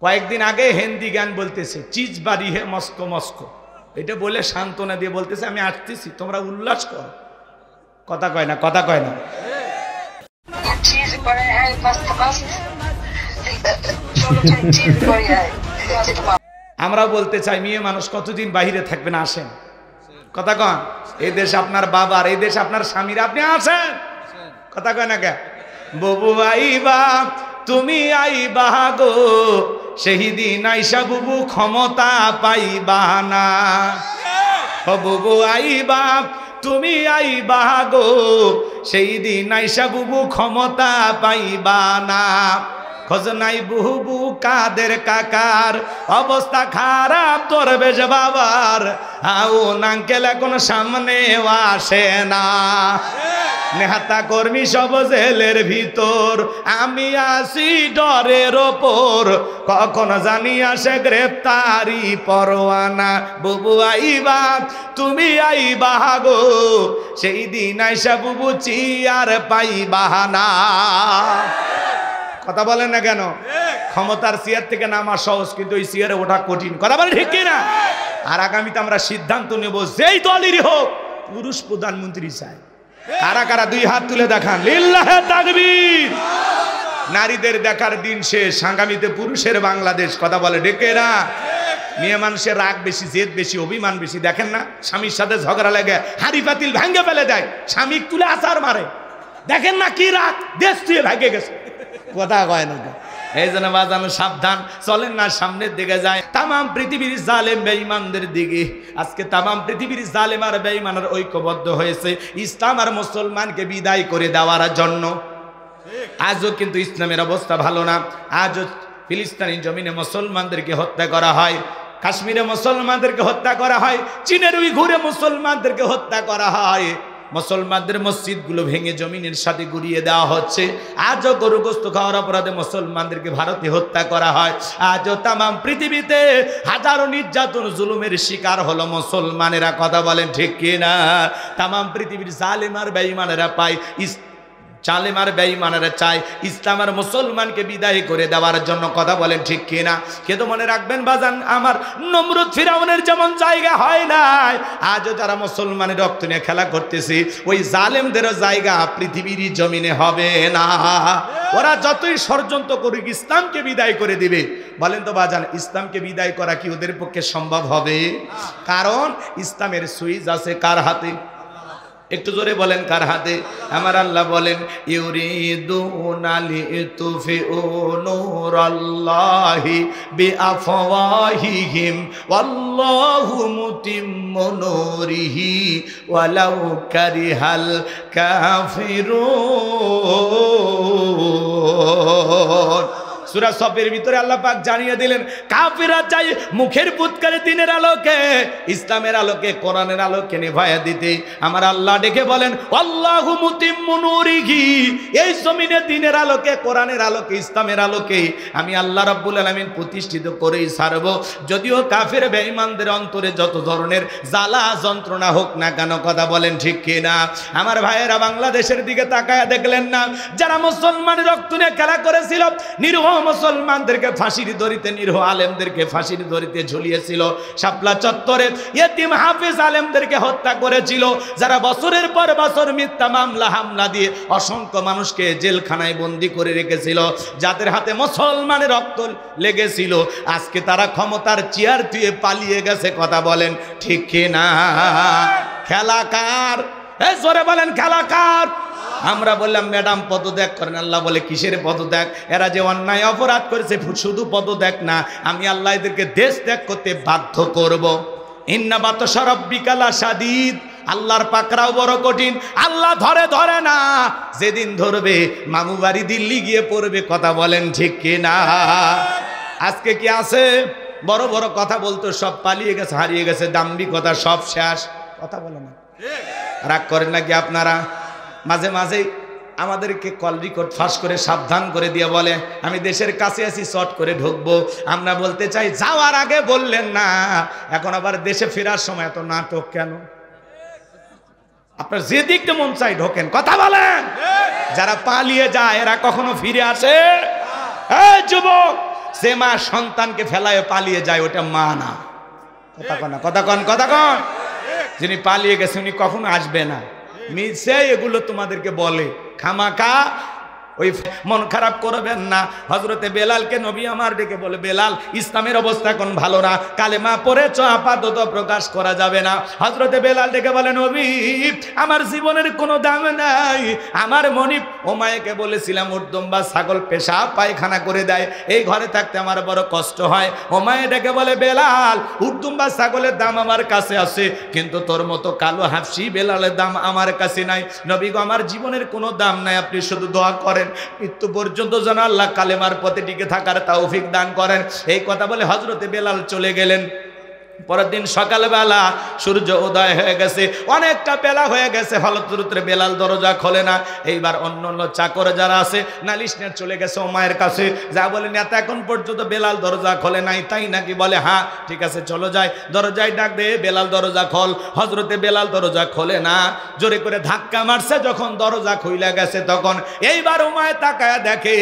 কয়েকদিন আগে হিন্দি গান বলতেছে, চিজ বাড়ি হে মস্কো মস্কো, এটা বলে সান্ত্বনা দিয়ে বলতেছে আমি আসতেছি, তোমরা উল্লাস করো। কথা কয় না, কথা কয় না। আমরা বলতে চাই মেয়ে মানুষ কতদিন বাহিরে থাকবে না, আসেন। কথা কন, এই দেশ আপনার বাবার, এই দেশ আপনার স্বামীর, আপনি আসেন। কথা কয় না কে? বুবু আইবা তুমি আইবা গো, সেই দিন আইসা বুবু ক্ষমতা পাইবা না। ও বুবু আইবা তুমি আইবা গো, সেই দিন আইসা বুবু ক্ষমতা পাইবা না। খোঁজ নাই বুবু কাদের কাকার, অবস্থা খারাপ তোর বেশ বাবার, আও নাঙ্কেল এখন সামনে আসে না। নেহাতা কর্মী সব জেলের ভিতর, আমি আসি ডরের ওপর, কখন জানি আসে গ্রেপ্তারি পরোয়ানা। বুবু আইবা তুমি আইবা গো, সেই দিন আইসা বুবু চিয়ার পাইবা না। কথা বলেন না কেন? ক্ষমতার চেয়ার থেকে নামা সহজ, কিন্তু ওই চেয়ারে ওঠা কঠিন। কথা বলেন ঠিক কিনা? আর আগামীতে আমরা সিদ্ধান্ত নেব, যেই দলেরই হোক পুরুষ প্রধানমন্ত্রী চাই। কারা কারা দুই হাত তুলে দেখান, লিল্লাহে তাকবীর। নারীদের দেখার দিন শেষ, আগামীতে পুরুষের বাংলাদেশ। কথা বলে ঠিক কিনা? মেয়ে মানুষের রাগ বেশি, জেদ বেশি, অভিমান বেশি। দেখেন না, স্বামীর সাথে ঝগড়া লেগে হাড়ি পাতিল ভেঙে ফেলে দেয়, স্বামী তুলে আছাড় মারে। দেখেন না কি রাগ, দেশ তুলে ভেঙে গেছে। কথা কয় না? এই জন্য বাজানো সাবধান, চলেন না সামনের দিকে যায়, তামাম পৃথিবীর জালেম বেঈমানদের দিকে। আজকে তামাম পৃথিবীর জালেম আর বেঈমানরা ঐক্যবদ্ধ হয়েছে ইসলাম আর মুসলমানকে বিদায় করে দেওয়ার জন্য। আজও কিন্তু ইসলামের অবস্থা ভালো না। আজও ফিলিস্তিনি জমিনে মুসলমানদেরকে হত্যা করা হয়, কাশ্মীরে মুসলমানদেরকে হত্যা করা হয়, চীনের উইঘুরে মুসলমানদেরকে হত্যা করা হয়, মুসলমানদের মসজিদগুলো ভেঙে জমিনের সাথে গুড়িয়ে দেওয়া হচ্ছে। আজও গরু গোশত খাওয়ার অপরাধে মুসলমানদেরকে ভারতে হত্যা করা হয়। আজও তামাম পৃথিবীতে হাজারো নির্যাতন জুলুমের শিকার হলো মুসলমানেরা। কথা বলেন ঠিক কিনা? তামাম পৃথিবীর জালেম আর বেঈমানেরা পায়, জালেম আর বেঈমানেরা চায় ইসলাম আর মুসলমানকে বিদায় করে দেওয়ার জন্য। কথা বলেন ঠিক কিনা? কিন্তু মনে রাখবেন বাজান আমার, নমরুদ ফিরাউনের যেমন জায়গা হয় নাই, আজও যারা মুসলমানের রক্ত নিয়ে খেলা করতেছে, ওই জালেমদেরও জায়গা পৃথিবীর জমিনে হবে না। ওরা যতই ষড়যন্ত্র করুক ইসলামকে বিদায় করে দিবে। বলেন তো বাজান, ইসলামকে বিদায় করা কি ওদের পক্ষে সম্ভব হবে? কারণ ইসলামের সুইচ আছে কার হাতে? একটু জোরে বলেন, কার হাতে? আমার আল্লাহ বলেন, ইউরিদুনা লিতুফিউ নূরাল্লাহি বিআফওয়াহিহিম ওয়াল্লাহু মুতিম্মু নূরিহি ওয়ালাউ কারিহাল কাফিরুন। সূরা সফের ভিতরে আল্লাহ পাক জানিয়ে দিলেন, কাফিররা চাই মুখের পুৎকারে দিনের আলোকে, ইসলামের আলোকে, কোরআনের আলোকে নিভায়া দিতে। আমার আল্লাহ ডেকে বলেন, আল্লাহু মুতিম্মু নূরিহি, এই জমিনে দিনের আলোকে, কোরআনের আলোকে, ইসলামের আলোকে আমি আল্লাহ রাব্বুল আলামিন প্রতিষ্ঠিত করেই ছাড়ব। যদিও কাফের বেঈমানদের অন্তরে যত ধরনের জ্বালা যন্ত্রণা হোক না কেন। কথা বলেন ঠিক কিনা? আমার ভাইয়েরা, বাংলাদেশের দিকে তাকায়া দেখলেন না, যারা মুসলমানের রক্ত নিয়ে খেলা করেছিল, নিরীহ মুসলমানদেরকে ফাঁসির দড়িতে, নিরীহ আলেমদেরকে ফাঁসির দড়িতে ঝুলিয়েছিল। শাপলা চত্বরে ইয়েতিম হাফেজ আলেমদেরকে হত্যা করেছিল, যারা বছরের পর বছর মিথ্যা মামলা হামলা দিয়ে অসংখ্য মানুষকে জেলখানায় বন্দী করে রেখেছিল, যাদের হাতে মুসলমানের রক্ত লেগেছিল, আজকে তারা ক্ষমতার চেয়ার দিয়ে পালিয়ে গেছে। কথা বলেন ঠিক কিনা? খেলা কার? এই জোরে বলেন, খেলা কার? আমরা বললাম ম্যাডাম পদত্যাগ করেন। আল্লাহ বলে, কিসের পদত্যাগ? এরা যে অন্যায় অপরাধ করেছে, শুধু পদত্যাগ না, আমি আল্লাহ এদেরকে দেশ ত্যাগ করতে বাধ্য করব। ইন্না বাতশা রাব্বিকা লাশাদীদ, আল্লাহর পাকড়াও বড় কঠিন। আল্লাহ ধরে না, যেদিন ধরবে মামু বাড়ি দিল্লি গিয়ে পড়বে। কথা বলেন ঠিক কিনা? আজকে কি আছে? বড় বড় কথা বলতো, সব পালিয়ে গেছে, হারিয়ে গেছে, দাম্ভিকতা সব শেষ। কথা বলে না, রাগ করেন নাকি আপনারা? মাঝে মাঝেই আমাদেরকে কল রেকর্ড ফাঁস করে সাবধান করে দিয়ে বলে, আমি দেশের কাছে আছি, শর্ট করে ঢুকবো। আমরা বলতে চাই, যাওয়ার আগে বললেন না, এখন আবার দেশে ফেরার সময় এত নাটক কেন? আপনার যে দিকটা মন চাই ঢোকেন। কথা বলেন। যারা পালিয়ে যায় এরা কখনো ফিরে আসে? এই যুবক, সে মা সন্তানকে ফেলায় পালিয়ে যায়, ওটা মা না। কথা কন। যিনি পালিয়ে গেছে উনি কখনো আসবে না। মিছে এগুলো তোমাদেরকে বলে, খামাখা ওই মন খারাপ করবেন না। হযরতে বেলালকে নবী আমার ডেকে বলে, বেলাল ইসলামের অবস্থা কোন ভালো না, কালেমা পড়েছ আপাতত প্রকাশ করা যাবে না। হযরতে বেলাল ডেকে বলে, নবী আমার জীবনের কোনো দাম নাই। আমার মনিব ওমায়েকে বলেছিলাম উর্দুম্বা ছাগল পেশাব পায়খানা করে দেয়, এই ঘরে থাকতে আমার বড় কষ্ট হয়। ওমায়ে ডেকে বলে, বেলাল উর্দুম্বা ছাগলের দাম আমার কাছে আছে, কিন্তু তোর মতো কালো হাফসি বেলালের দাম আমার কাছে নাই। নবী গো আমার জীবনের কোনো দাম নাই, আপনি শুধু দোয়া করেন মৃত্যু পর্যন্ত যেন আল্লাহ কালেমার পথে টিকে থাকার তৌফিক দান করেন। এই কথা বলে হযরতে বেলাল চলে গেলেন। পরের দিন সকালবেলা সূর্য উদয় হয়ে গেছে, অনেকটা বেলা হয়ে গেছে, ফলশ্রুতিতে বেলাল দরজা খোলে না। এইবার অন্য চাকর যারা আছে নালিশ নিয়ে চলে গেছে ওমায়ের কাছে, যা বলে নেতা এখন পর্যন্ত বেলাল দরজা খোলে নাই, তাই নাকি? বলে হ্যাঁ ঠিক আছে চলো যাই। দরজায় ডাক দে, বেলাল দরজা খোল। হযরতে বেলাল দরজা খোলে না, জোরে করে ধাক্কা মারছে। যখন দরজা খুইলা গেছে তখন এইবার ওমায় তাকায়া দেখে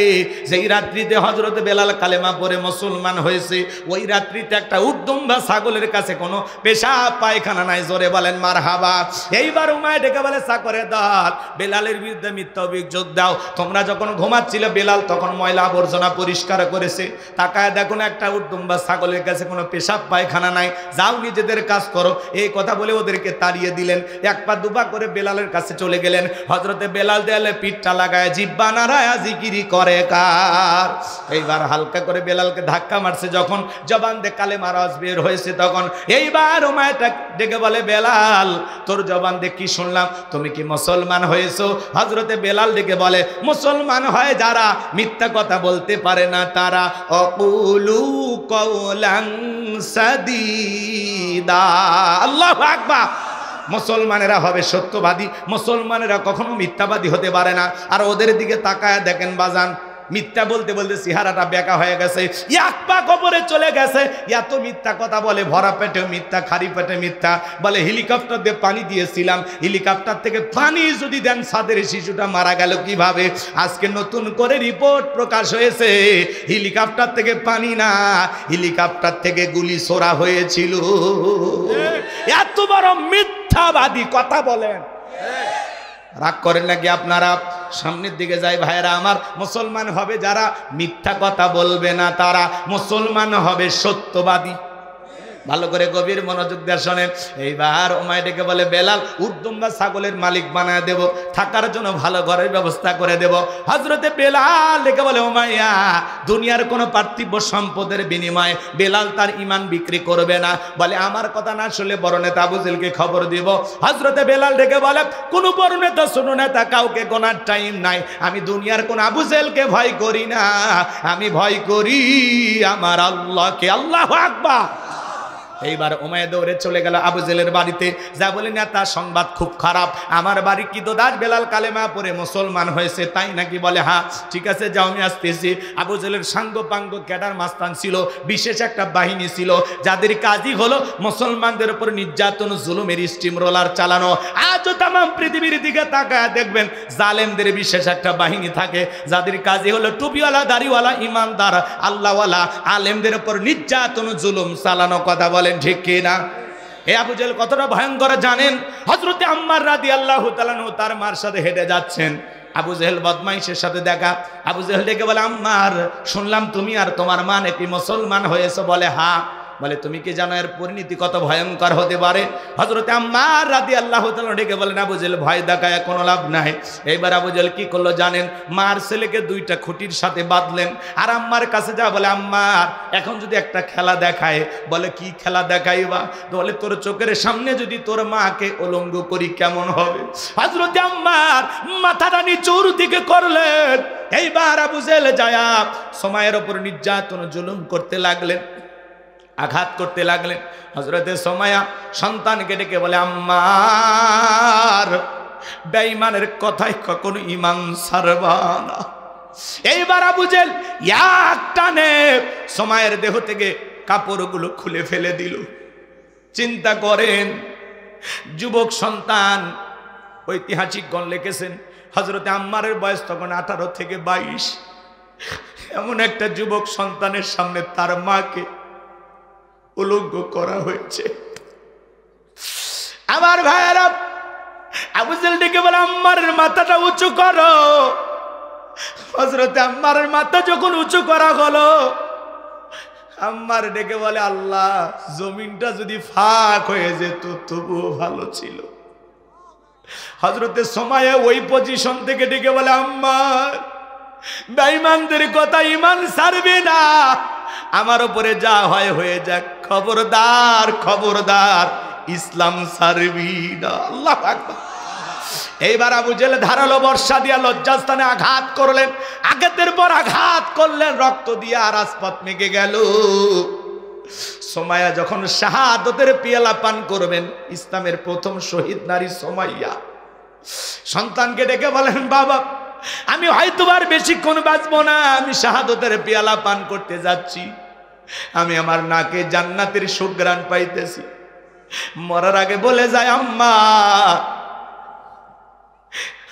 যেই রাত্রিতে হযরতে বেলাল কালেমা পড়ে মুসলমান হয়েছে, ওই রাত্রিতে একটা উর্দুম্বা ছাগলের কাছে কোনো পেশাব পায়খানা নাই। জোরে বলেন মারহাবা। এইবার উমায় ডেকে বলে, চাকরের দল বেলালের বিরুদ্ধে মিথ্যা অভিযোগ দাও। তোমরা যখন ঘুমাচ্ছিলে বেলাল তখন ময়লা আবর্জনা পরিষ্কার করেছে, তাকায় দেখুন একটা উর্দুম্বা ছাগলের কাছে কোনো পেশাব পায়খানা নাই, যাও নিজেদের কাজ করো। এই কথা বলে ওদেরকে তাড়িয়ে দিলেন। এক পা দুপা করে বেলালের কাছে চলে গেলেন। হযরতে বেলাল দেয়ালে পিঠটা লাগায় জিব্বা নাড়ায় জিকিরি করে কার। এইবার হালকা করে বেলালকে ধাক্কা মারছে, যখন জবান দিয়ে কালেমার আওয়াজ বের হয়েছে তখন এইবার ওমায়টা ডেকে বলে, বেলাল তোর জবান দিয়ে কি শুনলাম, তুমি কি মুসলমান হয়েছো? হযরতে বেলাল ডেকে বলে, মুসলমান হয় যারা মিথ্যা কথা বলতে পারে না তারা। অকুলু কওলান সাদীদা। আল্লাহু আকবার। মুসলমানেরা হবে সত্যবাদী, মুসলমানেরা কখনো মিথ্যাবাদী হতে পারে না। আর ওদের দিকে তাকায় দেখেন বাজান, মিথ্যা বলতে বলতে চেহারাটা বেঁকা হয়ে গেছে, এক পা কবরে চলে গেছে। এত মিথ্যা কথা বলে, ভরা পেটে মিথ্যা, খালি পেটে মিথ্যা বলে। হেলিকপ্টার দিয়ে পানি দিয়েছিলাম, হেলিকপ্টার থেকে পানি যদি দেন ছাদের শিশুটা মারা গেল কিভাবে? আজকে নতুন করে রিপোর্ট প্রকাশ হয়েছে, হেলিকপ্টার থেকে পানি না, হেলিকপ্টার থেকে গুলি ছোড়া হয়েছিল। এত বড় মিথ্যাবাদী কথা বলেন। রাগ করেন নাকি আপনারা? সামনের দিকে যাই ভাইরা আমার। মুসলমান হবে যারা মিথ্যা কথা বলবে না, তারা মুসলমান হবে সত্যবাদী। ভালো করে গভীর মনোযোগ দিয়ে শোনেন। এইবার ওমায় ডেকে বলে, বেলাল উর্দুম্বা ছাগলের মালিক বানায় দেব, থাকার জন্য ভালো ঘরের ব্যবস্থা করে দেব। হযরতে বেলাল ডেকে বলে, ওমাইয়া দুনিয়ার কোনো পার্থিব সম্পদের বিনিময়ে বেলাল তার ঈমান বিক্রি করবে না। বলে আমার কথা না শুনলে বড় নেতা আবু জেহেলকে খবর দিব। হযরতে বেলাল ডেকে বলে, কোনো বড় নেতা ছোট নেতা কাউকে গোনার টাইম নাই, আমি দুনিয়ার কোন আবু জেহেলকে ভয় করি না, আমি ভয় করি আমার আল্লাহকে। আল্লাহু আকবার। এইবার উমাইয়া দৌড়ে চলে গেল আবু জেহেলের বাড়িতে, যা বলে নেতা সংবাদ খুব খারাপ, আমার বাড়ি কি দোদাস বেলাল কালেমা পড়ে মুসলমান হয়েছে, তাই নাকি? বলে হ্যাঁ ঠিক আছে যাও আমি আসতেছি। আবু জেহেলের সাঙ্গ পাঙ্গ ক্যাডার মাস্তান ছিল, বিশেষ একটা বাহিনী ছিল, যাদের কাজই হলো মুসলমানদের উপর নির্যাতন জুলুমের স্টিম রোলার চালানো। আজও তাম পৃথিবীর দিকে তাকায় দেখবেন জালেমদের বিশেষ একটা বাহিনী থাকে, যাদের কাজই হলো টুপিওয়ালা দাড়িওয়ালা ইমানদার আল্লাহওয়ালা আলেমদের উপর নির্যাতন জুলুম চালানো। কথা বলে ঠিক কি না? এই আবু জেহেল কতটা ভয়ঙ্কর জানেন? হযরতে আম্মার রাদিয়াল্লাহু তাআলা আনহু তার মার সাথে হেঁটে যাচ্ছেন, আবু জেহেল বদমাইশের সাথে দেখা। আবু জেহেল ডেকে বলে, আম্মার শুনলাম তুমি আর তোমার মা নাকি মুসলমান হয়েছে। বলে হ্যাঁ। বলে তুমি কি জানো এর পরিণতি কত ভয়ঙ্কর হতে পারে? হযরতে আম্মার রাদিয়াল্লাহু তাআলা ডেকে বলেন, আবু জেহেল ভয় দেখায় কোনো লাভ নাই। এইবার আবু জেহেল কি করলো জানেন? মার ছেলেকে দুইটা খুঁটির সাথে বাঁধলেন, আর আম্মার কাছে যা বলে, আম্মার এখন যদি একটা খেলা দেখায়। বলে কি খেলা দেখাইবা? বলে তোর চোখের সামনে যদি তোর মাকে উলঙ্গ করি কেমন হবে? হযরতে আম্মার মাথাটা নিচুর দিকে করলেন। এইবার আবু জেহেল যায়া সময়ের উপর নির্যাতন জুলুম করতে লাগলেন, আঘাত করতে লাগলেন। হযরতে সুমাইয়া সন্তানকে ডেকে বলে, আম্মার বেঈমানের কথায় কখনো ঈমান ছাড়বা না। এইবার আবু জেহেল এক টানে সুমাইয়ার দেহ থেকে কাপড়গুলো খুলে ফেলে দিল। চিন্তা করেন, যুবক সন্তান। ঐতিহাসিকগণ লিখেছেন হযরতে আম্মারের বয়স তখন 18 থেকে 22। এমন একটা যুবক সন্তানের সামনে তার মাকে উলঙ্গ করা হয়েছে। আমার ভাইয়েরা, আবু জেহেল ডেকে বলে আম্মারের মাথাটা উঁচু করো। হযরতে আম্মারের মাথা যখন উঁচু করা হলো, আম্মার ডেকে বলে আল্লাহ, জমিনটা যদি ফাঁক হয়ে যেত তবুও ভালো ছিল। হযরতে সুমাইয়া ওই পজিশন থেকে ডেকে বলে আম্মার, বেঈমানদের কথা ঈমান ছাড়বে না, আমার উপরে যা হয় হয়ে যাক, খবরদার খবরদার ইসলাম ছাড়বি না। আল্লাহু আকবার। এইবার আবু জেহেল ধারালো বর্ষা দিয়া লজ্জাস্থানে আঘাত করলেন, আঘাতের পর আঘাত করলেন, রক্ত দিয়ে রাজপথ মেঘে গেল। সুমাইয়া যখন শাহাদতের পিয়ালা পান করবেন, ইসলামের প্রথম শহীদ নারী সুমাইয়া সন্তানকে ডেকে বলেন বাবা, আমি হয়তো আর বেশিক্ষণ বাঁচবো না, আমি শাহাদতের পিয়ালা পান করতে যাচ্ছি, আমি আমার নাকে জান্নাতের সুঘ্রাণ পাইতেছি। মরার আগে বলে যায় আম্মা,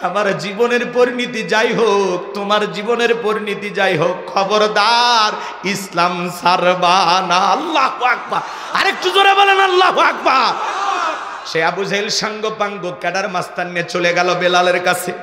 আমার জীবনের পরিণতি যাই হোক, তোমার জীবনের পরিণতি যাই হোক, খবরদার ইসলাম ছাড়বা না। আল্লাহু আকবার। আরেকটু জোরে বলেন আল্লাহু আকবার। সে আবু জেহেল সাঙ্গ পাঙ্গ ক্যাডার মাস্তান নিয়ে চলে গেল বেলালের কাছে,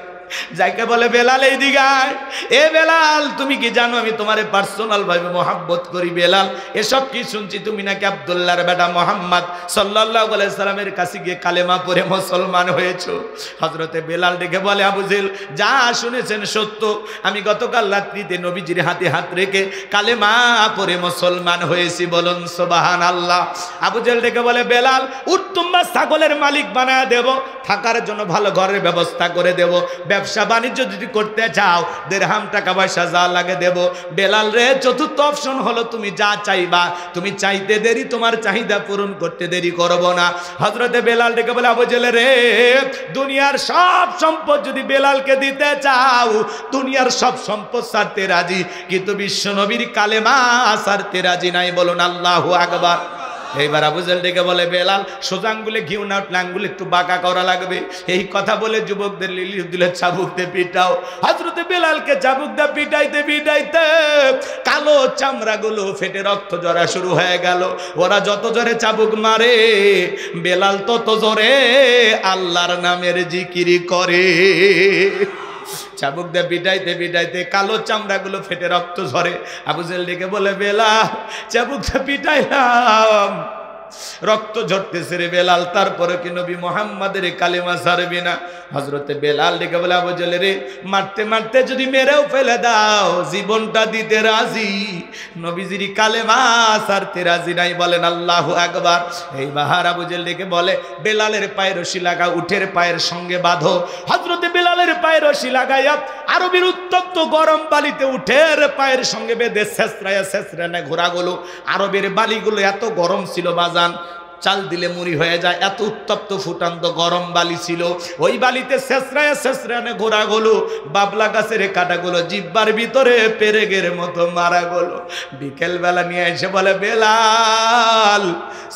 যাইকে বলে বেলাল এইদিকে আয়। এ বেলাল, তুমি কি জানো আমি তোমারে পার্সোনাল ভাবে মোহাব্বত করি? বেলাল, এসব কি শুনছি তুমি নাকি আব্দুল্লাহর বেটা মুহাম্মদ সাল্লাল্লাহু আলাইহি সাল্লামের কাছে গিয়ে কালেমা পড়ে মুসলমান হয়েছো। হযরতে বেলাল ডেকে বলে আবু জেহেল, যা শুনেছেন সত্য, আমি গতকাল রাত্রিতে নবীজির হাতে হাত রেখে কালেমা পড়ে মুসলমান হয়েছি, বলুন সুবহানাল্লাহ। আবু জেহেল ডেকে বলে বেলাল, উত্তম ছাগলের মালিক বানায় দেব, থাকার জন্য ভালো ঘরের ব্যবস্থা করে দেব, ব্যবসা বাণিজ্য যদি করতে চাও দেড়হাম টাকা পয়সা যা লাগে দেব। বেলাল রে, চতুর্থ অপশন হলো তুমি যা চাইবা, তুমি চাইতে দেরি, তোমার চাহিদা পূরণ করতে দেরি করব না। হযরতে বেলাল ডেকে বলে আবু জেহেল রে, দুনিয়ার সব সম্পদ যদি বেলালকে দিতে চাও, দুনিয়ার সব সম্পদ ছাড়তে রাজি, কিন্তু বিশ্ব নবীর কালেমা ছাড়তে রাজি নাই, বলুন আল্লাহু আকবার। এইবার আবু জেহেল ডেকে বলে বেলাল, সোজা আঙ্গুলে ঘিউ না উঠলে আঙ্গুল একটু বাঁকা করা লাগবে। এই কথা বলে যুবকদের লিলি দিলে চাবুক দিয়ে পিটাও। হযরতে বেলালকে চাবুক দিয়ে পিটাইতে পিটাইতে কালো চামড়াগুলো ফেটে রক্ত ঝরা শুরু হয়ে গেল। ওরা যত জোরে চাবুক মারে, বেলাল তত জোরে আল্লাহর নামের জিকির করে। চাবুক দিয়ে পিটাইতে পিটাইতে কালো চামড়াগুলো ফেটে রক্ত ঝরে। আবু জেহেল ডেকে বলে বেলাল, চাবুক দিয়ে পিটাইলাম, রক্ত ঝরতেছে রে বেলাল, তারপরে কি নবী মুহাম্মাদের কালেমা ছাড়বি না? হযরতে বেলাল ডেকে বলে আবু জেহেল রে, মারতে মারতে যদি মেরেও ফেলে দাও, জীবনটা দিতে রাজি, নবীজির কালেমা ছাড়তে রাজি নাই, বলেন আল্লাহু আকবার। এই বাহার আবু জেহেল ডেকে বলে বেলালের পায়ে রশি লাগা, উঠের পায়ের সঙ্গে বাঁধো। হযরতে বেলালের পায়ে রশি লাগাইয়া আরবের উত্তপ্ত গরম বালিতে উঠের পায়ের সঙ্গে বেঁধে ছেঁচড়ায়া ছেঁচড়ানে ঘোরাগুলো, আরবের বালিগুলো এত গরম ছিল বাজান, চাল দিলে মুড়ি হয়ে যায়, এত উত্তপ্ত ফুটান্ত গরম বালি ছিল। ওই বালিতে ছেঁচড়ায় ছেঁচড়ানে ঘোরা গেল, বাবলা গাছের কাটাগুলো জিব্বার ভিতরে পেরেগের মতো মারা গেল। বিকেল বেলা নিয়ে এসে বলে বেলাল,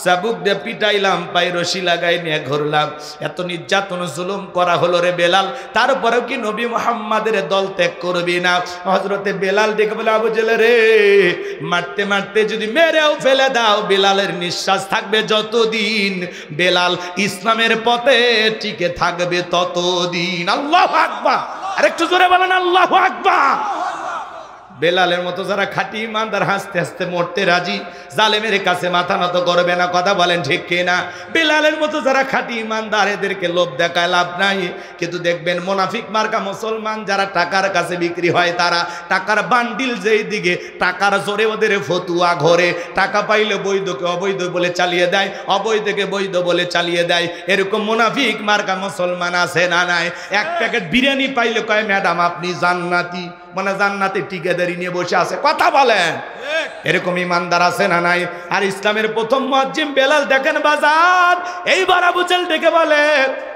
চাবুক দিয়ে পিটাইলাম, পায়ে রশি লাগাই নিয়ে ঘুরলাম, এত নির্যাতন জুলুম করা হলো রে বেলাল, তারপরেও কি নবী মুহাম্মাদের দল ত্যাগ করবি না? হযরতে বেলাল ডেকে বলে আবু জেহেল রে, মারতে মারতে যদি মেরেও ফেলে দাও, বেলালের নিঃশ্বাস থাকবে যতদিন, বেলাল ইসলামের পথে টিকে থাকবে ততদিন। আল্লাহু আকবার। আরেকটু জোরে বলেন আল্লাহু আকবার। বেলালের মতো যারা খাঁটি ইমানদার হাসতে হাসতে মরতে রাজি, জালেমের কাছে মাথা নত করবে না, কথা বলেন ঠিক কিনা? বেলালের মতো যারা খাঁটি ইমানদার, এদেরকে লোভ দেখায় লাভ নাই। কিন্তু দেখবেন মুনাফিক মার্কা মুসলমান যারা টাকার কাছে বিক্রি হয়, তারা টাকার বান্ডিল যেই দিকে, টাকার জোরে ওদের ফতুয়া ঘরে, টাকা পাইলে বৈধকে অবৈধ বলে চালিয়ে দেয়, অবৈধকে বৈধ বলে চালিয়ে দেয়। এরকম মুনাফিক মার্কা মুসলমান আছে না নাই? এক প্যাকেট বিরিয়ানি পাইলে কয় ম্যাডাম আপনি জান্নাতি, মানে জান্নাতে টিকেদারি নিয়ে বসে আছে, কথা বলেন। এরকম ইমানদার আছে না নাই? আর ইসলামের প্রথম মুয়াজ্জিন বেলাল দেখেন বাজার। এইবার আবু জেহেল ডেকে বলে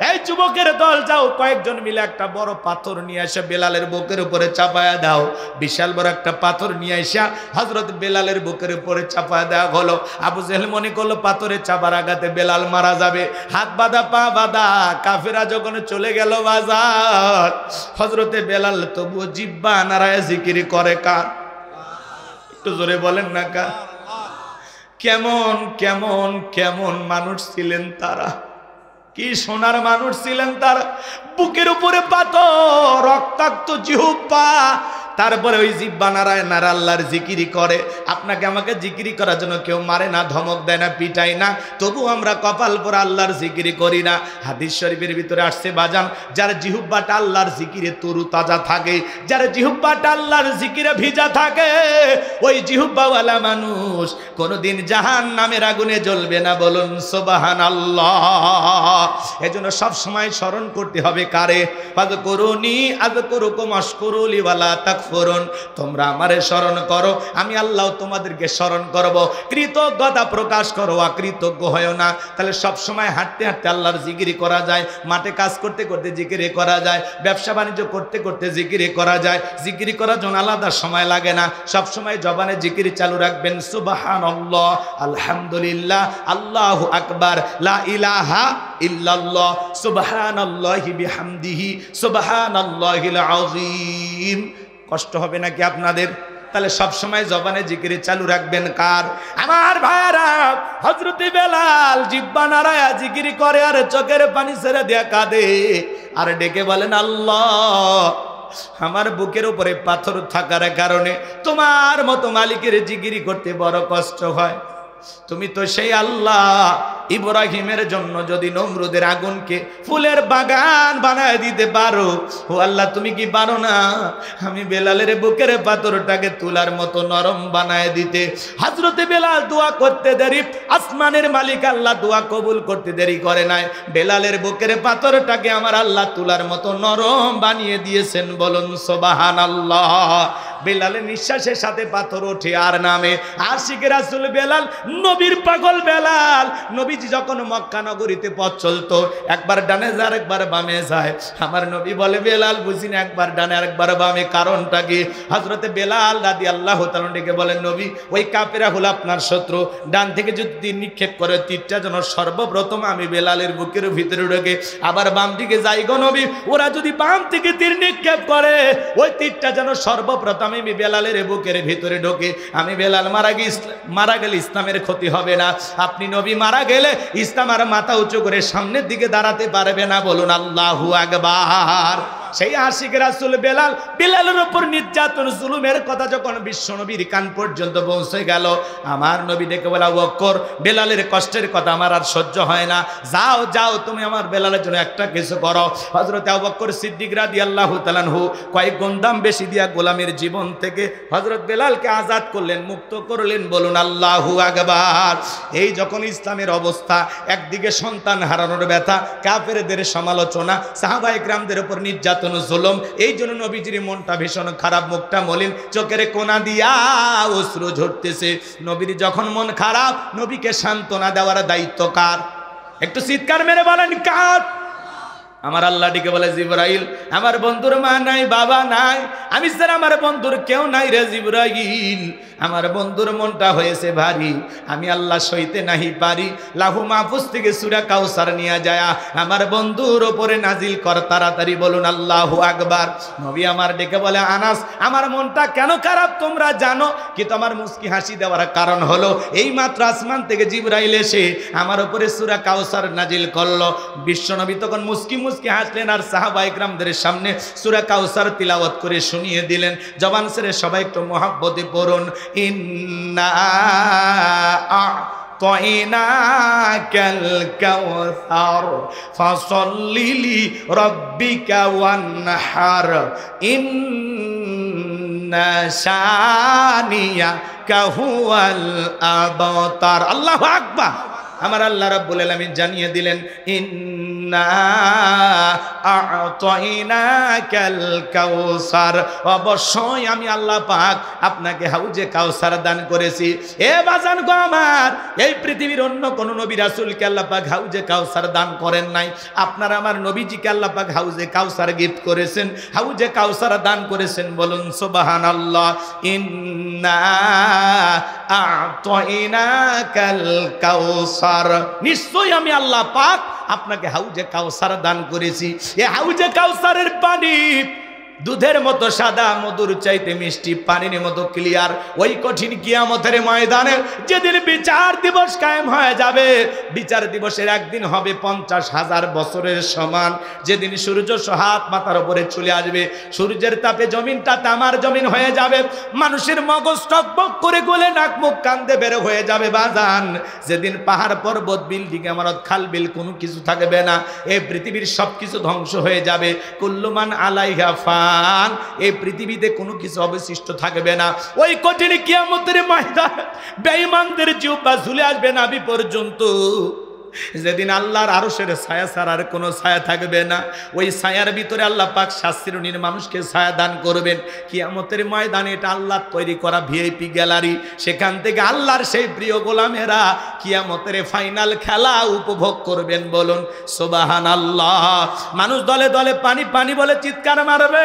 এই যুবকের দল, যাও কয়েকজন মিলে একটা বড় পাথর নিয়ে এসে বেলালের বুকের উপরে চাপায়া দাও। বিশাল বড় একটা পাথর নিয়ে এসে হযরত বেলালের বুকের উপরে চাপায়া দেওয়া হলো। আবু জেহেল মনে করলো পাথরের চাপার আঘাতে বেলাল মারা যাবে, হাত বাঁধা পা বাঁধা। কাফেরা যখন চলে গেল বাজার, হযরতে বেলাল তবুও জিব্বা নারায়ে জিকির করে কার? একটু জোরে বলেন না কা? কেমন কেমন কেমন মানুষ ছিলেন তারা, কি সোনার মানুষ ছিলেন তারা। বুকের উপরে পাথর, রক্তাক্ত জিহ্বা, তারপরে ওই জিহ্বা নারায় নারা আল্লাহর জিকিরি করে। আপনাকে আমাকে জিকিরি করার জন্য কেউ মারে না, ধমক দেয় না, পিটাই না, তবু আমরা কপাল পরে আল্লাহর জিকিরি করি না। হাদিস শরীফের ভিতরে আসছে বাজান, যার জিহ্বাটা আল্লাহর জিকিরে তরু তাজা থাকে, যার জিহ্বাটা আল্লাহর জিকিরে ভিজা থাকে, ওই জিহ্বাওয়ালা মানুষ কোনোদিন জাহান্নামের আগুনে জ্বলবে না। বলুন সুবহানাল্লাহ। এজন্য সব সময় স্মরণ করতে হবে কারে? ফাযকুরুনি আযকুরুকুম ওয়াশকুরুলি ওয়ালা তাকফুরুন। তোমরা আমারে স্মরণ করো, আমি আল্লাহ তোমাদেরকে স্মরণ করব। কৃতজ্ঞতা প্রকাশ করো, অকৃতজ্ঞ হয়ো না। তাহলে সব সময় হাঁটতে হাঁটতে আল্লাহর জিকিরি করা যায়, মাঠে কাজ করতে করতে জিকিরি করা যায়, ব্যবসা বাণিজ্য করতে করতে জিকিরি করা যায়। জিকিরি করার জন্য আলাদা সময় লাগে না, সব সময় জবানে জিকিরি চালু রাখবেন। সুবহানাল্লাহ, আলহামদুলিল্লাহ, আল্লাহু আকবার, লা ইলাহা ইল্লাল্লাহ, সুবহানাল্লাহি বিহামদিহি, সুবহানাল্লাহিল আযীম। কষ্ট হবে নাকি আপনাদের? তাহলে সব সময় জবানে জিকিরি চালু রাখবেন কার? আমার ভাইরা, হযরতে বেলাল জিহ্বা নাড়ায়া জিকিরি করে আর চোখের পানি ছেড়ে দেয়া কাঁদে আর ডেকে বলেন, আল্লাহ, আমার বুকের উপরে পাথর থাকার কারণে তোমার মতো মালিকের জিকিরি করতে বড় কষ্ট হয়। তুমি তো সেই আল্লাহ, ইব্রাহিমের জন্য যদি নমরুদের আগুনকে ফুলের বাগান বানায় দিতে পারো, ও আল্লাহ তুমি কি পারো না আমি বেলালের বুকের পাথরটাকে তুলার মতো নরম বানায় দিতে? হযরতে বেলাল দোয়া করতে দেরি, আসমানের মালিক আল্লাহ দোয়া কবুল করতে দেরি করে নাই। বেলালের বুকের পাথরটাকে আমার আল্লাহ তুলার মতো নরম বানিয়ে দিয়েছেন। বলুন সুবহানাল্লাহ। বেলালের নিঃশ্বাসের সাথে পাথর ওঠে আর নামে। আশিকে রাসূল বেলাল, নবীর পাগল বেলাল। নবীজি যখন মক্কা নগরীতে পথ চলতো, একবার ডানে যায় একবার বামে যায়। আমার নবী বলে, বেলাল বুঝি না একবার ডানে আরেকবার বামে, কারণটা কি? হযরতে বেলাল রাদিয়াল্লাহু তাআলা ডেকে বলেন, নবী, ওই কাফেররা হলো আপনার শত্রু, ডান থেকে যদি নিক্ষেপ করে তীরটা যেন সর্বপ্রথম আমি বেলালের বুকের ভিতরে ঢোকে, আবার বাম দিকে যাই গো নবী, ওরা যদি বাম থেকে তীর নিক্ষেপ করে ওই তীরটা যেন সর্বপ্রথম আমি বেলালের বুকের ভিতরে ঢোকে। আমি বেলাল মারা গেলে ইসলামের ক্ষতি হবে না, আপনি নবী মারা গেলে ইসলাম আর মাথা উঁচু করে সামনের দিকে দাঁড়াতে পারবে না। বলুন আল্লাহু আকবার। সেই আশিক রাসূল বেলাল, বেলালের উপর নির্যাতন জুলুমের কথা যখন বিশ্বনবীর কান পর্যন্ত পৌঁছে গেল, আমার নবী ডেকে বলা, আবু বকর, বেলালের কষ্টের কথা আমার আর সহ্য হয় না, যাও যাও তুমি আমার বেলালের জন্য একটা কিছু করো। হযরত আবু বকর সিদ্দিক রাদিয়াল্লাহু তাআলা আনহু কয়েক গুণ দাম বেশি দিয়া গোলামের জীবন থেকে হযরত বেলালকে আজাদ করলেন, মুক্ত করলেন। বলুন আল্লাহু আকবার। এই যখন ইসলামের অবস্থা, একদিকে সন্তান হারানোর ব্যথা, কাফেরদের সমালোচনা, সাহাবায়ে কেরামদের উপর নির্যাতন জুলুম, এই জন্য নবীজির মনটা ভীষণ খারাপ, মুখটা মলিন, চোখের কোনা দিয়া অশ্রু ঝরতেছে। নবীর যখন মন খারাপ, নবীকে সান্ত্বনা দেওয়ার দায়িত্ব কার? একটু চিৎকার মেরে বলেন কার? আমার আল্লাহ ডেকে বলে, জিবরাইল, আমার বন্ধুর মা নাই, বাবা নাই, আমি স্যার আমার বন্ধুর কেউ নাই রে জিবরাইল, আমার বন্ধুর মনটা হয়েছে ভারী, আমি আল্লাহ সইতে নাহি পারি, লাহু মাহফুজ থেকে সূরা কাউসার নিয়ে যায় আমার বন্ধুর ওপরে নাজিল কর তাড়াতাড়ি। বলুন আল্লাহু আকবার। নবী আমার ডেকে বলে, আনাস, আমার মনটা কেন খারাপ তোমরা জানো? কিন্তু আমার মুস্কি হাসি দেওয়ার কারণ হলো, এই মাত্র আসমান থেকে জিবরাইল এসে আমার উপরে সূরা কাউসার নাজিল করলো। বিশ্বনবী তখন মুস্কি মুস্কি হাসলেন আর সাহাবায়ে কেরামদের সামনে সূরা কাউসার তিলাওয়াত করে শুনিয়ে দিলেন। জবান ছেড়ে সবাই একটু মহব্বতে পড়ুন, ইন্না আ'তাইনাকাল কাউসার ফাসাল্লি লিরাব্বিকা ওয়ানহার ইন্না শানিয়াকা হুয়াল আবতার। আল্লাহু আকবার। আমার আল্লাহ রাব্বুল আলামিন জানিয়ে দিলেন, ইন্না আ'তাইনাকাল কাউসার, অবশ্যই আমি আল্লাহ পাক আপনাকে হাউজে কাউসার দান করেছি। এ বাজান গো আমার, এই পৃথিবীর অন্য কোন নবী রাসূলকে আল্লাহ পাক হাউজে কাউসার দান করেন নাই। আপনারা আমার নবীজিকে আল্লাহ পাক হাউজে কাউসার গিফট করেছেন, হাউজে কাউসার দান করেছেন। বলুন সুবহানাল্লাহ। ইন্না আ'তাইনাকাল কাউসার, নিশ্চয়ই আমি আল্লাহ পাক আপনাকে হাউজে কাউসার দান করেছি। এই হাউজে কাউসারের পানি দুধের মতো সাদা, মধুর চাইতে মিষ্টি, পানির মতো ক্লিয়ার। ওই কঠিন কিয়ামতের ময়দানে যেদিন বিচার দিবস কায়েম হয়ে যাবে, বিচার দিবসের একদিন হবে 50,000 বছরের সমান। যেদিন সূর্য হাত মাথার উপরে চলে আসবে, সূর্যের তাপে জমিনটা তামার জমিন হয়ে যাবে, মানুষের মগজ টকবক করে গলে নাক মুখ কান্দে বের হয়ে যাবে বাজান। যেদিন পাহাড় পর্বত বিল্ডিং ইমারত খাল বিল কোনো কিছু থাকবে না, এই পৃথিবীর সবকিছু ধ্বংস হয়ে যাবে। কুল্লুমান আলাইহা ফান, এই পৃথিবীতে কোনো কিছু অবশিষ্ট থাকবে না। ওই কঠিন কিয়ামতের ময়দান বেঈমানদের জিহ্বা ঝুলে আসবে নাভি পর্যন্ত। যেদিন আল্লাহর আরশের ছায়া ছাড়ার কোনো ছায়া থাকবে না, ওই ছায়ার ভিতরে আল্লাহ পাক শাস্ত্রীর মানুষকে ছায়া দান করবেন। কিয়ামতের ময়দানে এটা আল্লাহ তৈরি করা ভিআইপি গ্যালারি, সেখান থেকে আল্লাহর সেই প্রিয় গোলামেরা কিয়ামতের ফাইনাল খেলা উপভোগ করবেন। বলুন সুবহানাল্লাহ। মানুষ দলে দলে পানি পানি বলে চিৎকার মারবে।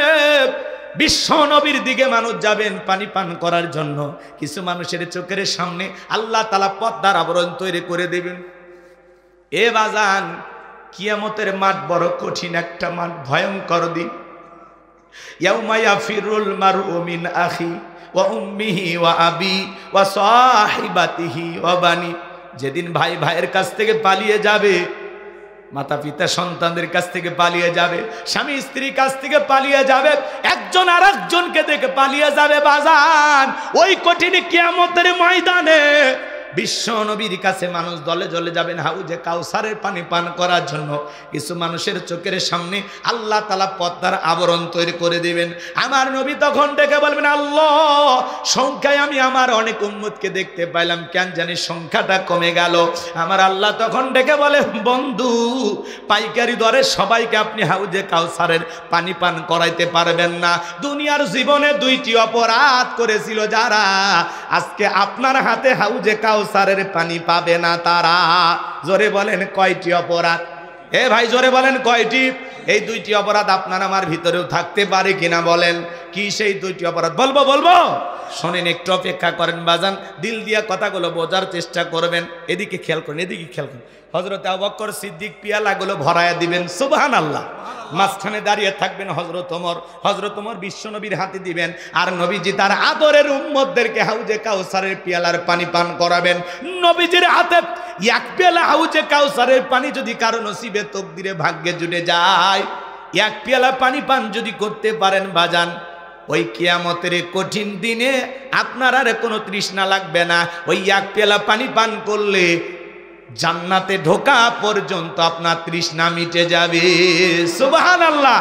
বিশ্ব নবীর দিকে মানুষ যাবেন পানি পান করার জন্য। কিছু মানুষের চোখের সামনে আল্লাহ তাআলা পর্দার আবরণ তৈরি করে দেবেন। এ বাজান, কিয়ামতের মাঠ বড় কঠিন একটা মাঠ, ভয়ঙ্কর দিন। ইয়াউমা ইয়াফিরুল মারউ মিন আখি ওয়া উম্মিহি ওয়া আবি ওয়া সাহিবাতিহি ওয়া বানি। যেদিন ভাই ভাইয়ের কাছ থেকে পালিয়ে যাবে, মাতা পিতা সন্তানদের কাছ থেকে পালিয়ে যাবে, স্বামী স্ত্রীর কাছ থেকে পালিয়ে যাবে, একজন আর একজনকে দেখে পালিয়ে যাবে বাজান। ওই কঠিন কিয়ামতের ময়দানে বিশ্ব নবীর কাছে মানুষ দলে দলে যাবেন হাউজে কাউসারের পানি পান করার জন্য। কিছু মানুষের চোখের সামনে আল্লাহ তাআলা পর্দার আবরণ তৈরি করে দিবেন। আমার নবী তখন ডেকে বলবেন, আল্লাহ, সংখ্যায় আমি আমার অনেক উম্মতকে দেখতে পাইলাম, কেন জানি সংখ্যাটা কমে গেল। আমার আল্লাহ তখন ডেকে বলে, বন্ধু, পাইকারি দরে সবাইকে আপনি হাউজে কাউসারের পানি পান করাইতে পারবেন না। দুনিয়ার জীবনে 2টি অপরাধ করেছিল যারা, আজকে আপনার হাতে হাউজে কাউসারের পানি পাবে না তারা। জোরে বলেন কয়টি অপরাধ? এ ভাই জোরে বলেন কয়টি? এই 2টি অপরাধ আপনার আমার ভিতরেও থাকতে পারে কিনা বলেন? কি সেই 2টি অপরাধ? বলবো শোনেন, একটু অপেক্ষা করেন বাজান, দিল দিয়া কথাগুলো বোঝার চেষ্টা করবেন। এদিকে খেয়াল করেন, এদিকে খেয়াল করেন। হযরত আবু বকর সিদ্দিক পিয়ালাগুলো ভরায়া দিবেন, সুবহানাল্লাহ। মাঝখানে দাঁড়িয়ে থাকবেন হযরত ওমর বিশ্বনবীর হাতে দিবেন, আর নবীজি তার আদরের উম্মতদেরকে হাউজে কাউসারের পিয়ালার পানি পান করাবেন। নবীজির হাতে এক পেয়ালা হাউজে কাউসারের পানি যদি কারো নসিবে তকদিরে ভাগ্যে জুটে যায়, এক পেয়ালা পানি পান যদি করতে পারেন বাজান, ওই কিয়ামতের কঠিন দিনে আপনার আর কোনো তৃষ্ণা লাগবে না। ওই এক পেয়ালা পানি পান করলে জান্নাতে ঢোকা পর্যন্ত আপনার তৃষ্ণা মিটে যাবে। সুবহানাল্লাহ।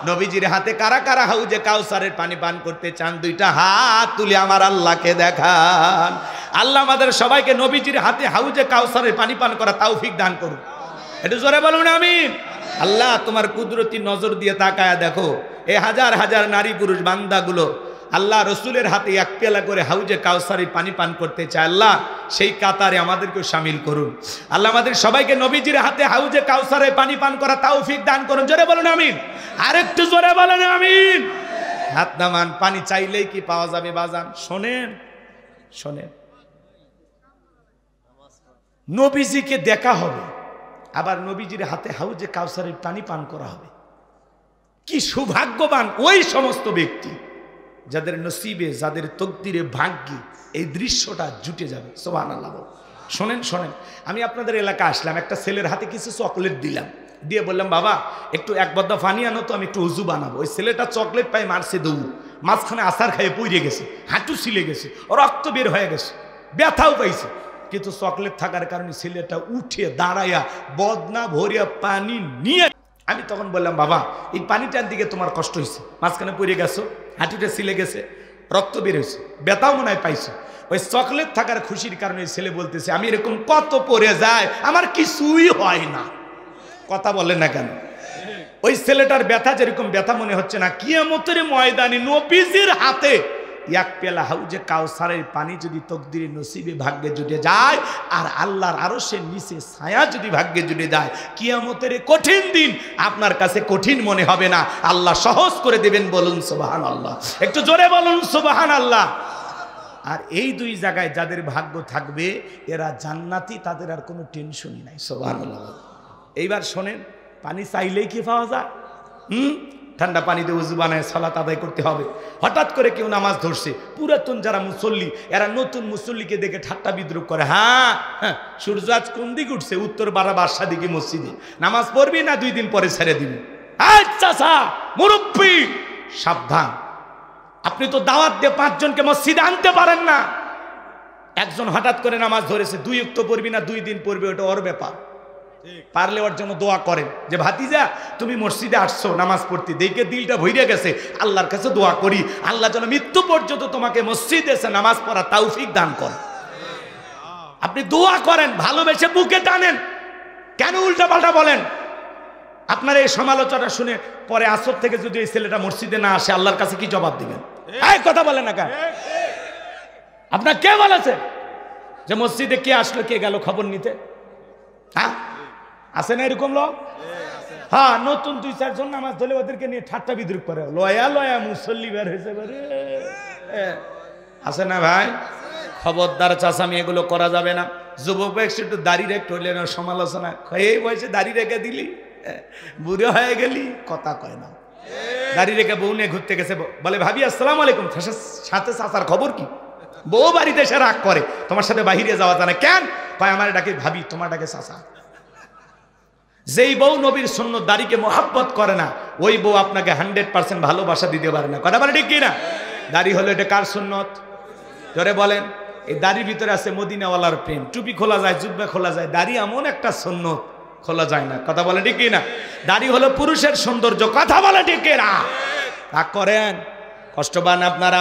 নবীজির হাতে কারা কারা হাউজে কাউসারের পানি পান করতে চান? 2টা হাত তুলে আমার আল্লাহকে দেখান। আল্লাহ আমাদের সবাইকে নবীজির হাতে হাউজে কাউসারের পানি পান করা তৌফিক দান করুন। একটু জোরে বলুন আমিন। আল্লাহ তোমার কুদরতি নজর দিয়ে তাকায়া দেখো, এই হাজার হাজার নারী পুরুষ বান্দাগুলো আল্লাহ রসুলের হাতে এক পেয়ালা করে হাউজে কাউসারি পানি পান করতে চায়। আল্লাহ সেই কাতারে আমাদেরকেও শামিল করুন। আল্লাহ আমাদের সবাইকে নবীজির হাতে হাউজে কাউসারে পানি পান করা তৌফিক দান করুন। জোরে বলুন আমিন। আরেকটু জোরে বলেন আমিন। হাত নামান। পানি চাইলেই কি পাওয়া যাবে বাজান? শোনেন, নবীজিকে দেখা হবে, আবার নবীজির হাতে হাউজে কাউসারের পানি পান করা হবে। কি সৌভাগ্যবান ওই সমস্ত ব্যক্তি যাদের নসিবে, যাদের তকদিরে, ভাগ্যে এই দৃশ্যটা জুটে যাবে। সুবহানাল্লাহ। শোনেন, আমি আপনাদের এলাকা আসলাম, একটা ছেলের হাতে কিছু চকলেট দিলাম, দিয়ে বললাম, বাবা একটু এক বদ্দা পানি আনো তো, আমি একটু উজু বানাবো। ওই ছেলেটা চকলেট পাই মারছে দৌড়, মাঝখানে আছাড় খাইয়ে পড়ে গেছে, হাঁটু ছিলে গেছে, রক্ত বের হয়ে গেছে, ব্যথাও পাইছে। কিন্তু চকলেট থাকার কারণে ছেলেটা উঠে দাঁড়াইয়া বদনা ভরিয়া পানি নিয়ে, আমি তখন বললাম, বাবা এই পানিটার দিকে তোমার কষ্ট হয়েছে, মাঝখানে পড়ে গেছো, হাঁটুটা ছিলে গেছে, রক্ত বের হয়েছে, ব্যথাও মনে হয় পাইছো। ওই চকলেট থাকার খুশির কারণে ছেলে বলতেছে, আমি এরকম কত পড়ে যায়, আমার কিছুই হয় না। কথা বলেন না কেন? ওই ছেলেটার ব্যথা যেরকম ব্যথা মনে হচ্ছে না, কিয়ামতের ময়দানে নবীজির হাতে এক পেলা হাউজে কাউসারের পানি যদি তকদিরে নসিবে ভাগ্যে জুটে যায়, আর আল্লাহর আরশের নিচে ছায়া যদি ভাগ্যে জুটে যায়, কিয়ামতের কঠিন দিন আপনার কাছে কঠিন মনে হবে না, আল্লাহ সহজ করে দেবেন। বলুন সুবহানাল্লাহ। একটু জোরে বলুন সুবহানাল্লাহ। আর এই 2 জায়গায় যাদের ভাগ্য থাকবে এরা জান্নাতি, তাদের আর কোনো টেনশনই নাই। সুবহানাল্লাহ। এইবার শোনেন, পানি চাইলেই কি পাওয়া যায়? ঠান্ডা পানিতে উজু বানায় সালাত আদায় করতে হবে। হঠাৎ করে কেউ নামাজ ধরছে, পুরাতন যারা মুসল্লি এরা নতুন মুসল্লিকে দেখে ঠাট্টা বিদ্রুপ করে। হ্যাঁ হ্যাঁ, সূর্য আজ কোন দিকে উঠছে? উত্তর বারাবার দিকে মসজিদে। নামাজ পড়বি না 2 দিন পরে ছেড়ে দিবি? আচ্ছা মুরব্বী সাবধান, আপনি তো দাওয়াত দিয়ে 5 জনকে মসজিদে আনতে পারেন না। একজন হঠাৎ করে নামাজ ধরেছে, 2 ওয়াক্ত পড়বি না 2 দিন পড়বে, ওটা ওর ব্যাপার। পারলে ওর জন্য দোয়া করেন যে ভাতিজা তুমি মসজিদে আসছো নামাজ পড়তে, দেখে দিলটা ভইরে গেছে, আল্লাহর কাছে দোয়া করি আল্লাহ যেন মৃত্যু পর্যন্ত তোমাকে মসজিদে এসে নামাজ পড়া তৌফিক দান করেন। আপনি দোয়া করেন, ভালোবেসে বুকে টানেন, কেন উল্টা পাল্টা বলেন? আপনার এই সমালোচনা শুনে পরে আসর থেকে যদি এই ছেলেটা মসজিদে না আসে আল্লাহর কাছে কি জবাব দিবেন? এই কথা বলেন না কেন? আপনার কে বলেছে যে মসজিদে কে আসলো কে গেল খবর নিতে? হ্যাঁ আছে না এরকম লোক? হ্যাঁ, নতুন 2-4 জন নামাজ ধরে ওদেরকে নিয়ে ঠাট্টা বিদ্রুপ করে, লয়া লয়া মুসল্লি বের হয়েছে আছে না ভাই? খবরদার চাচামি, এগুলো করা যাবে না। যুবক একটু দাঁড়িয়ে রেখে হইলে না সমালোচনা, এই বয়সে দাঁড়িয়ে রেখে দিলি, বুড়ো হয়ে গেলি, কথা কয় না। দাঁড়িয়ে রেখে বউ নিয়ে ঘুরতে গেছে, বলে ভাবি আসসালামু আলাইকুম, সাথে চাচার খবর কি? বউ বাড়িতে এসে রাগ করে, তোমার সাথে বাহিরে যাওয়া যায় না কেন? কয় আমার ডাকে ভাবি, তোমার ডাকে চাচা। যেই বউ নবীর সুন্নত দাড়িকে মোহাব্বত করে না, ওই বউ আপনাকে 100% ভালোবাসা দিতে পারে না। কথা বলে ঠিক কিনা? দাড়ি হলো এটা কার সুন্নত? জোরে বলেন। এই দাড়ির ভিতরে আছে মদিনাওয়ালার প্রেম। টুপি খোলা যায়, জুব্বা খোলা যায়, দাড়ি এমন একটা সুন্নত খোলা যায় না। কথা বলে ঠিক কিনা? দাড়ি হলো পুরুষের সৌন্দর্য। কথা বলে ঠিক কিনা? রাগ করেন, কষ্ট পান আপনারা।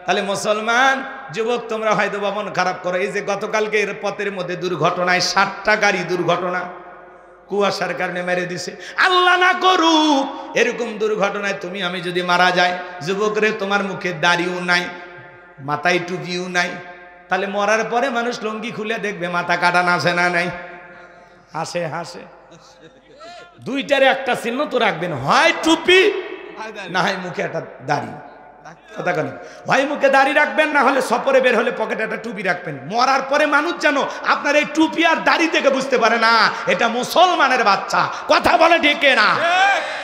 তাহলে মুসলমান যুবক তোমরা হয়তো মন খারাপ করো। এই যে গতকালকে এর পথের মধ্যে দুর্ঘটনায় 60টা গাড়ি দুর্ঘটনা কুয়াশার কারণে মেরে দিছে। আল্লাহ না করুক এরকম দুর্ঘটনায় তুমি আমি যদি মারা যায়, যুবক রে তোমার মুখে দাড়িও নাই, মাথায় টুপিও নাই, তাহলে মরার পরে মানুষ লুঙ্গি খুলে দেখবে মাথা কাটা আছে না নাই? হাসে হাসে। দুইটারে একটা চিহ্ন তো রাখবেন, হয় টুপি না হয় মুখে একটা দাড়ি। কথা কেন? হয় মুখে দাড়ি রাখবেন, না হলে সফরে বের হলে পকেটে একটা টুপি রাখবেন। মরার পরে মানুষ যেন আপনার এই টুপি আর দাড়ি থেকে বুঝতে পারে না এটা মুসলমানের বাচ্চা। কথা বলে ঠিক না?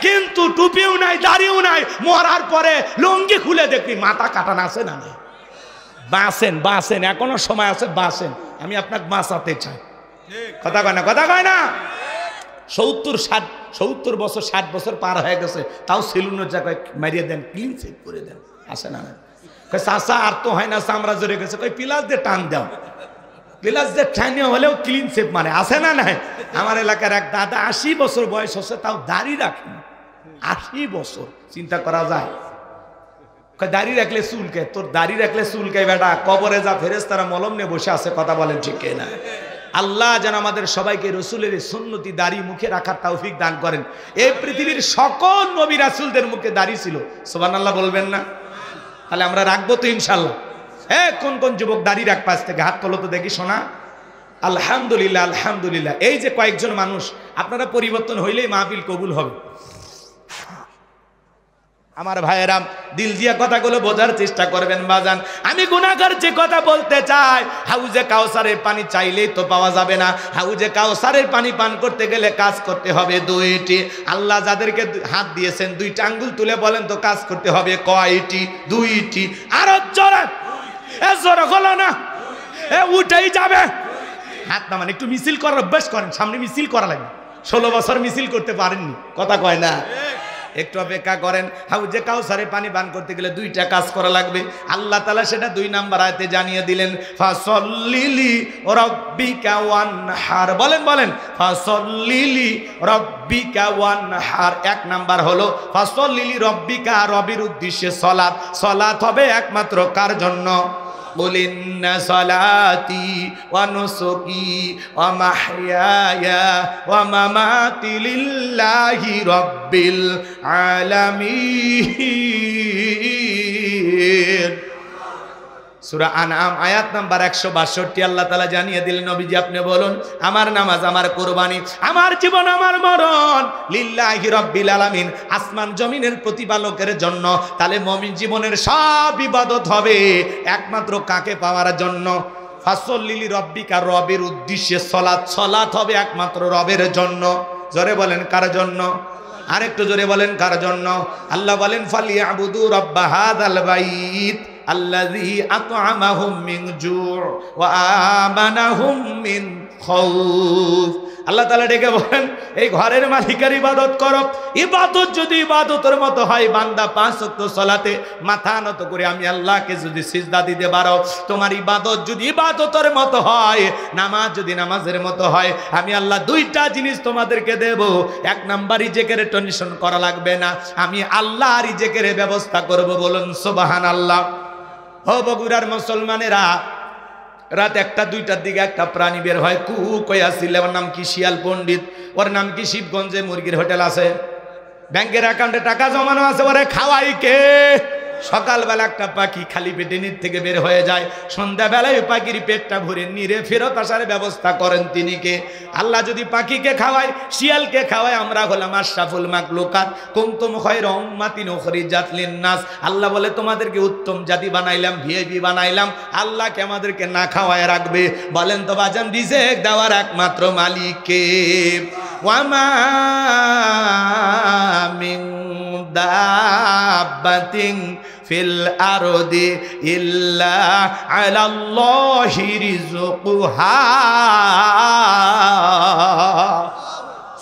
কিন্তু টুপিও নাই দাড়িও নাই, মরার পরে লুঙ্গি খুলে দেখবি মাথা কাটানো আছে না নাই? বাঁচেন বাঁচেন, এখনো সময় আছে, বাঁচেন। আমি আপনাকে বাঁচাতে চাই। কথা কয় না? কথা কয় না? 70 বছর 60 বছর পার হয়ে গেছে, তাও সেলুনের জায়গায় মারিয়ে দেন, ক্লিন সেভ করে দেন। আসে না? চাষা আর তো হয় না, চামড়া জড়ে গেছে, কই পিলাস দিয়ে টান দাও, পিলাস দিয়ে টানে হলেও ক্লিন সেভ মানে। আসে না? নাই। আমার এলাকার এক দাদা 80 বছর বয়স হচ্ছে, তাও দাড়ি রাখেন। 80 বছর, চিন্তা করা যায়? দাড়ি রাখলে চুলকে, তোর দাড়ি রাখলে চুলকে বেটা, কবরে যা ফেরেশতারা মলম নিয়ে বসে আছে। কথা বলেন ঠিক না? আল্লাহ যেন আমাদের সবাইকে রসুলের সুন্নতি দাড়ি মুখে রাখার তৌফিক দান করেন। এই পৃথিবীর সকল নবী রাসূলদের মুখে দাড়ি ছিল। সুবহানাল্লাহ বলবেন না? তাহলে আমরা রাখবো তো ইনশাল্লাহ। হ্যাঁ, কোন কোন যুবক দাড়ি রাখবে আজ থেকে? হাত তোলো তো দেখি শোনা। আলহামদুলিল্লাহ আলহামদুলিল্লাহ। এই যে কয়েকজন মানুষ, আপনারা পরিবর্তন হইলেই মাহফিল কবুল হবে। আমার ভাইয়েরা, দিল দিয়া কথাগুলো বোঝার চেষ্টা করবেন বাজান। আমি গুনাহগার যে কথা বলতে চাই, হাউজে কাউসারের পানি চাইলেই তো পাওয়া যাবে না। হাউজে কাউসারের পানি পান করতে গেলে কাজ করতে হবে 2টি। আল্লাহ যাদেরকে হাত দিয়েছেন 2টা আঙ্গুল তুলে বলেন তো কাজ করতে হবে কয়টি? 2টি। আরো জোরে, জোরে হলো না, উঠেই যাবে। হাত না মানে একটু মিছিল করার অভ্যাস করেন, সামনে মিছিল করা লাগবে। 16 বছর মিছিল করতে পারেননি, কথা কয় না? একটু অপেক্ষা করেন। হাউজে কাউসারে পানি পান করতে গেলে 2টা কাজ করা লাগবে। আল্লাহ তাআলা সেটা 2 নাম্বার আয়াতে জানিয়ে দিলেন, ফাসল্লিলি রাব্বিকা ওয়ানহার। বলেন বলেন, ফাসল্লিলি রাব্বিকা ওয়ানহার। 1 নাম্বার হলো ফাসল্লিলি রাব্বিকা, রবের উদ্দেশ্যে সালাত। সালাত হবে একমাত্র কার জন্য? قل إن صلاتي ونسكي ومحياي ومماتي لله رب العالمين। সূরা আনআম আয়াত নাম্বার 162 আল্লাহ তাআলা জানিয়ে দিলেন, নবীজি আপনি বলুন, আমার নামাজ, আমার কুরবানি, আমার জীবন, আমার মরণ লিল্লাহি রাব্বিল আলামিন, আসমান জমিনের প্রতিপালকের জন্য। তাহলে মুমিন জীবনের সব ইবাদত হবে একমাত্র কাকে পাওয়ার জন্য? ফাসল্লিলি রাব্বিকা, রবের উদ্দেশ্যে সালাত। সালাত হবে একমাত্র রবের জন্য। জোরে বলেন কার জন্য? আরেকটু জোরে বলেন কার জন্য? আল্লাহ বলেন ফালিয়াবুদু রাব্বা হাযাল বাইত আল্লাযী আত'আমাহুম মিন জু' ওয়া আমানাহুম মিন খাউফ। আল্লাহ তাআলা ডেকে বলেন এই ঘরের মালিকের ইবাদত করো। ইবাদত যদি ইবাদতের মতো হয়, বান্দা 5 ওয়াক্ত সালাতে মাথা নত করে আমি আল্লাহকে যদি সিজদা দিতে পারো, তোমার ইবাদত যদি ইবাদতের মতো হয়, নামাজ যদি নামাজের মতো হয়, আমি আল্লাহ 2টা জিনিস তোমাদেরকে দেব। 1 নাম্বার রিজেকের টেনশন করা লাগবে না, আমি আল্লাহ রিজেকের ব্যবস্থা করব। বলুন সুবহানাল্লাহ। ও বগুড়ার মুসলমানেরা, রাত 1টা-2টার দিকে একটা প্রাণী বের হয়, কু কইয়া ছিল। ওর নাম কি? শিয়াল পণ্ডিত। ওর নাম কি? শিবগঞ্জে মুরগির হোটেল আছে, ব্যাংকের অ্যাকাউন্টে টাকা জমানো আছে, ওরে খাওয়াই কে? সকালবেলা একটা পাখি খালি পেটে নিচ থেকে বের হয়ে যায়, সন্ধ্যাবেলায় পাখির পেটটা ভরে নিরে ফেরত আসার ব্যবস্থা করেন তিনি কে? আল্লাহ যদি পাখিকে খাওয়ায়, শিয়ালকে খাওয়ায়, আমরা হলাম আশরাফুল মাখলুকাত, কুনতুম খায়রা উম্মাতিন উখরিজাত লিন-নাস। আল্লাহ বলে তোমাদেরকে উত্তম জাতি বানাইলাম, ভিআইপি বানাইলাম, আল্লাহকে আমাদেরকে না খাওয়ায় রাখবে? বলেন তো বাজান, রিজিক দেওয়ার একমাত্র মালিক কে? ওয়ামা মিন দাব্বাতিন ফিল আরদি ইল্লা আলাল্লাহি রিজকুহা।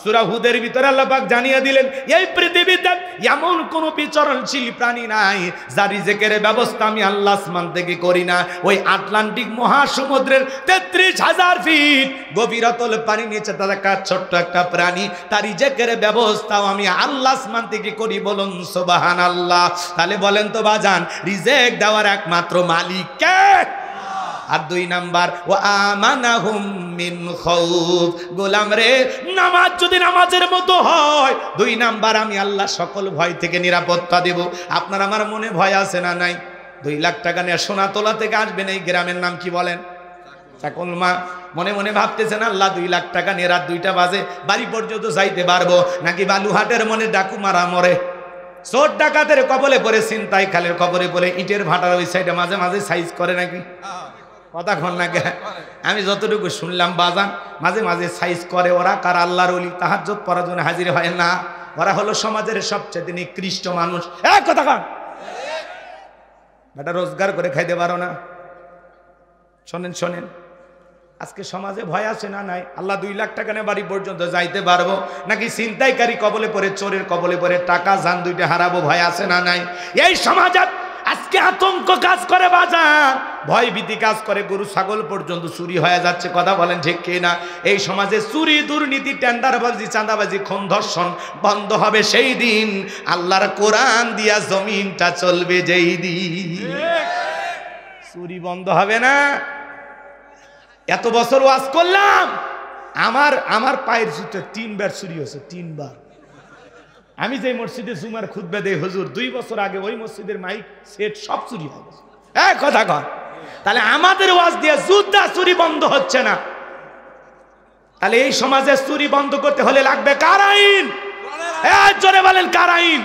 সূরা হুদের ভিতরে আল্লাহ পাক জানিয়ে দিলেন এই পৃথিবীতে এমন কোন বিচরণশীল প্রাণী নাই যার রিজেকের ব্যবস্থা আমি আল্লাহ আসমান থেকে করি না। ওই আটলান্টিক মহাসমুদ্রের 33,000 ফিট গভীরতল পানি নিচে থাকা ছোট্ট একটা প্রাণী, তার রিজেকের ব্যবস্থাও আমি আল্লাহ আসমান থেকে করি। বলুন সুবহানাল্লাহ। তাহলে বলেন তো বাজান, রিজেক দেওয়ার একমাত্র মালিক কে? আর 2 নাম্বার, ওয়া আমানাহুম মিন খাউফ। গোলাম রে, নামাজ যদি নামাজের মতো হয়, 2 নাম্বার আমি আল্লাহ সকল ভয় থেকে নিরাপত্তা দেব। আপনার আমার মনে ভয় আছে না নাই? 2 লাখ টাকা নিয়ে সোনাতলা থেকে আসবেন, এই গ্রামের নাম কি বলেন? চাকলমা। মনে মনে ভাবতেছেন আল্লাহ 2 লাখ টাকা নিয়ে রাত 2টা বাজে বাড়ি পর্যন্ত যাইতে পারবো নাকি? বালুহাটের মনে ডাকু মারা মরে, চোর ডাকাতের কবলে পড়ে, ছিনতাই খালের কবলে পড়ে, ইটের ভাটার ওই সাইডে মাঝে মাঝে সাইজ করে নাকি? কথা কন না কে? আমি যতটুকু শুনলাম বাজান, মাঝে মাঝে সাইজ করে। ওরা কার? আল্লাহর ওলি, তাহাজ্জুদ পড়ার জন্য হাজির হয় না। ওরা হলো সমাজের সবচেয়ে নিকৃষ্ট মানুষ। এক কথা কন, বেটা রোজগার করে খাইতে পারো না? শোনেন শোনেন, আজকে সমাজে ভয় আছে না নাই? আল্লাহ 2 লাখ টাকা নিয়ে বাড়ি পর্যন্ত যাইতে পারবো নাকি? ছিনতাইকারী কবলে পড়ে, চোরের কবলে পড়ে টাকা জান 2টা হারাবো, ভয় আছে না নাই? এই সমাজ আজকে আতঙ্ক কাজ করে বাজার, ভয় ভীতি কাজ করে, গরু ছাগল পর্যন্ত চুরি হয়ে যাচ্ছে। কথা বলেন ঠিক কি না? এই সমাজে চুরি, দুর্নীতি, টেন্ডারবাজি, চাঁদাবাজি, খুন ধর্ষণ বন্ধ হবে সেই দিন, আল্লাহর কোরআন দিয়া জমিনটা চলবে যেই দিন। চুরি বন্ধ হবে না? এত বছর ওয়াজ করলাম, আমার পায়ের জুতো 3বার চুরি হয়েছে, 3বার। আমি যে মসজিদে জুমার খুতবা দেই হুজুর, 2 বছর আগে ওই মসজিদের মাইক সেট সব চুরি হয়ে গেছে। এক কথা কর, তাহলে আমাদের ওয়াজ দিয়ে জুতা চুরি বন্ধ হচ্ছে না, তাহলে এই সমাজে চুরি বন্ধ করতে হলে লাগবে কার আইন? জোরে বলেন কার আইন?